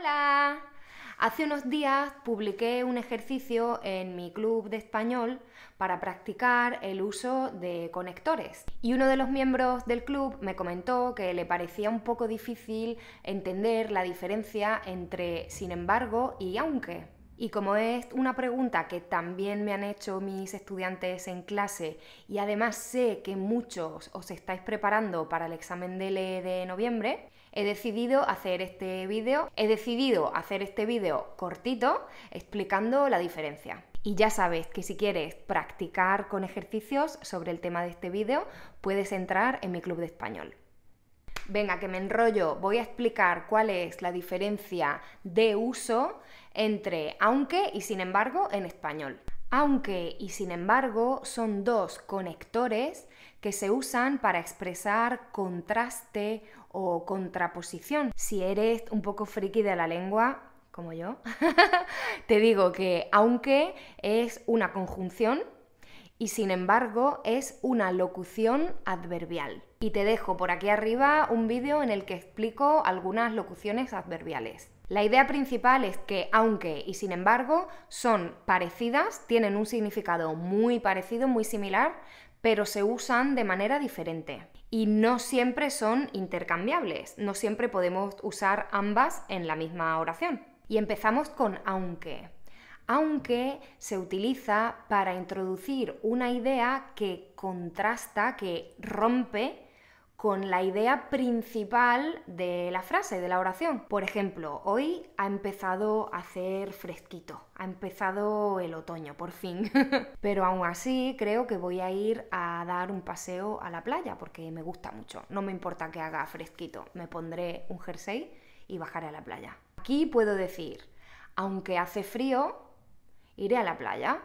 Hola. Hace unos días publiqué un ejercicio en mi club de español para practicar el uso de conectores. Y uno de los miembros del club me comentó que le parecía un poco difícil entender la diferencia entre sin embargo y aunque. Y como es una pregunta que también me han hecho mis estudiantes en clase y además sé que muchos os estáis preparando para el examen de DELE de noviembre, he decidido hacer este vídeo. Cortito explicando la diferencia. Y ya sabes que si quieres practicar con ejercicios sobre el tema de este vídeo, puedes entrar en mi club de español. Venga, que me enrollo, voy a explicar cuál es la diferencia de uso entre aunque y sin embargo en español. Aunque y sin embargo son dos conectores que se usan para expresar contraste o contraposición. Si eres un poco friki de la lengua, como yo, te digo que aunque es una conjunción y sin embargo es una locución adverbial. Y te dejo por aquí arriba un vídeo en el que explico algunas locuciones adverbiales. La idea principal es que aunque y sin embargo son parecidas, tienen un significado muy parecido, muy similar, pero se usan de manera diferente. Y no siempre son intercambiables, no siempre podemos usar ambas en la misma oración. Y empezamos con aunque. Aunque se utiliza para introducir una idea que contrasta, que rompe con la idea principal de la frase, de la oración. Por ejemplo, hoy ha empezado a hacer fresquito, ha empezado el otoño, por fin. Pero aún así creo que voy a ir a dar un paseo a la playa porque me gusta mucho. No me importa que haga fresquito, me pondré un jersey y bajaré a la playa. Aquí puedo decir, aunque hace frío, iré a la playa.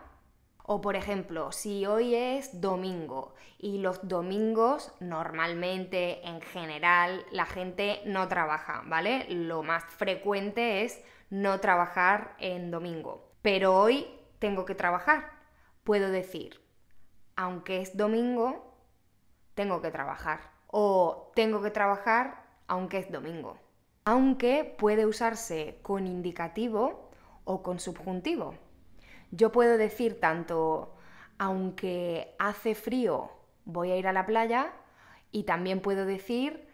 O por ejemplo, si hoy es domingo y los domingos normalmente, en general, la gente no trabaja, ¿vale? Lo más frecuente es no trabajar en domingo. Pero hoy tengo que trabajar. Puedo decir, aunque es domingo, tengo que trabajar. O tengo que trabajar aunque es domingo. Aunque puede usarse con indicativo o con subjuntivo. Yo puedo decir tanto, aunque hace frío, voy a ir a la playa, y también puedo decir,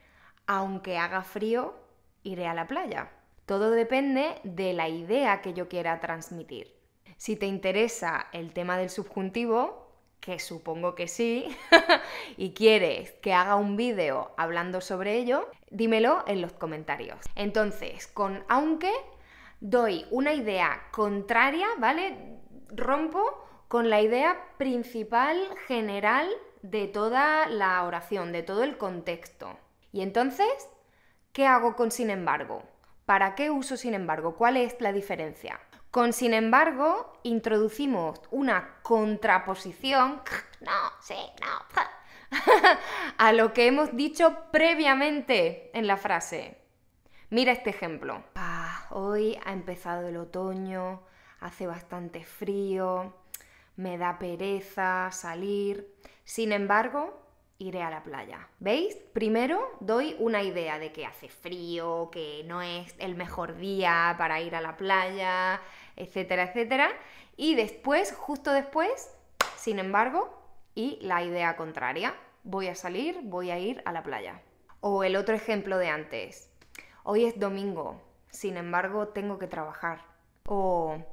aunque haga frío, iré a la playa. Todo depende de la idea que yo quiera transmitir. Si te interesa el tema del subjuntivo, que supongo que sí, y quieres que haga un vídeo hablando sobre ello, dímelo en los comentarios. Entonces, con aunque doy una idea contraria, ¿vale? Rompo con la idea principal, general de toda la oración, de todo el contexto. Y entonces, ¿qué hago con sin embargo? ¿Para qué uso sin embargo? ¿Cuál es la diferencia? Con sin embargo, introducimos una contraposición, no, sí, no, a lo que hemos dicho previamente en la frase. Mira este ejemplo. Hoy ha empezado el otoño, hace bastante frío, me da pereza salir. Sin embargo, iré a la playa. ¿Veis? Primero doy una idea de que hace frío, que no es el mejor día para ir a la playa, etcétera, etcétera. Y después, justo después, sin embargo, y la idea contraria. Voy a salir, voy a ir a la playa. O el otro ejemplo de antes. Hoy es domingo, sin embargo tengo que trabajar. O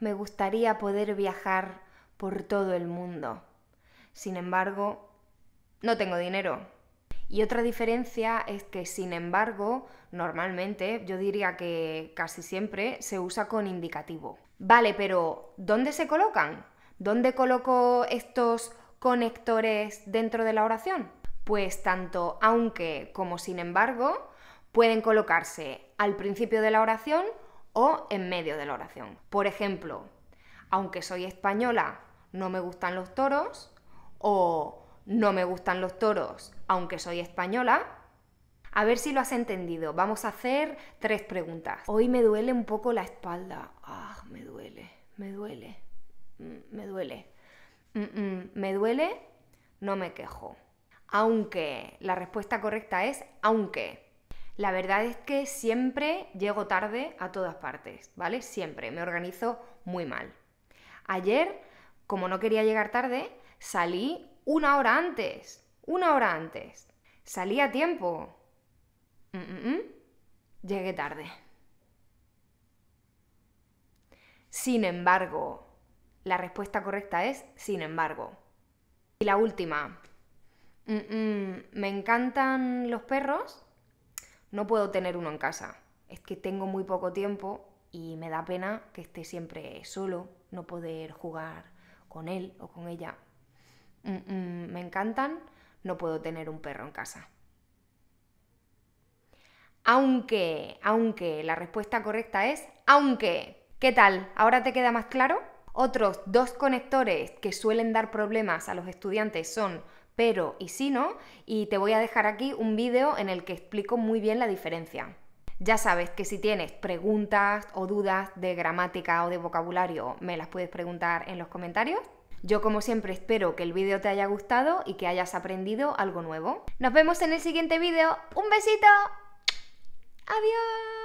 me gustaría poder viajar por todo el mundo. Sin embargo, no tengo dinero. Y otra diferencia es que, sin embargo, normalmente, yo diría que casi siempre, se usa con indicativo. Vale, pero ¿dónde se colocan? ¿Dónde coloco estos conectores dentro de la oración? Pues tanto aunque como sin embargo pueden colocarse al principio de la oración o en medio de la oración. Por ejemplo, aunque soy española, no me gustan los toros, o no me gustan los toros, aunque soy española. A ver si lo has entendido. Vamos a hacer 3 preguntas. Hoy me duele un poco la espalda. Me duele, me duele, me duele. Me duele, no me quejo. Aunque, la respuesta correcta es aunque. La verdad es que siempre llego tarde a todas partes, ¿vale? Siempre, me organizo muy mal. Ayer, como no quería llegar tarde, salí 1 hora antes. 1 hora antes. Salí a tiempo. Llegué tarde. Sin embargo, la respuesta correcta es sin embargo. Y la última. Me encantan los perros. No puedo tener uno en casa. Es que tengo muy poco tiempo y me da pena que esté siempre solo, no poder jugar con él o con ella. Me encantan, no puedo tener un perro en casa. Aunque, la respuesta correcta es aunque. ¿Qué tal? ¿Ahora te queda más claro? Otros 2 conectores que suelen dar problemas a los estudiantes son pero y si no, y te voy a dejar aquí un vídeo en el que explico muy bien la diferencia. Ya sabes que si tienes preguntas o dudas de gramática o de vocabulario, me las puedes preguntar en los comentarios. Yo, como siempre, espero que el vídeo te haya gustado y que hayas aprendido algo nuevo. Nos vemos en el siguiente vídeo. ¡Un besito! ¡Adiós!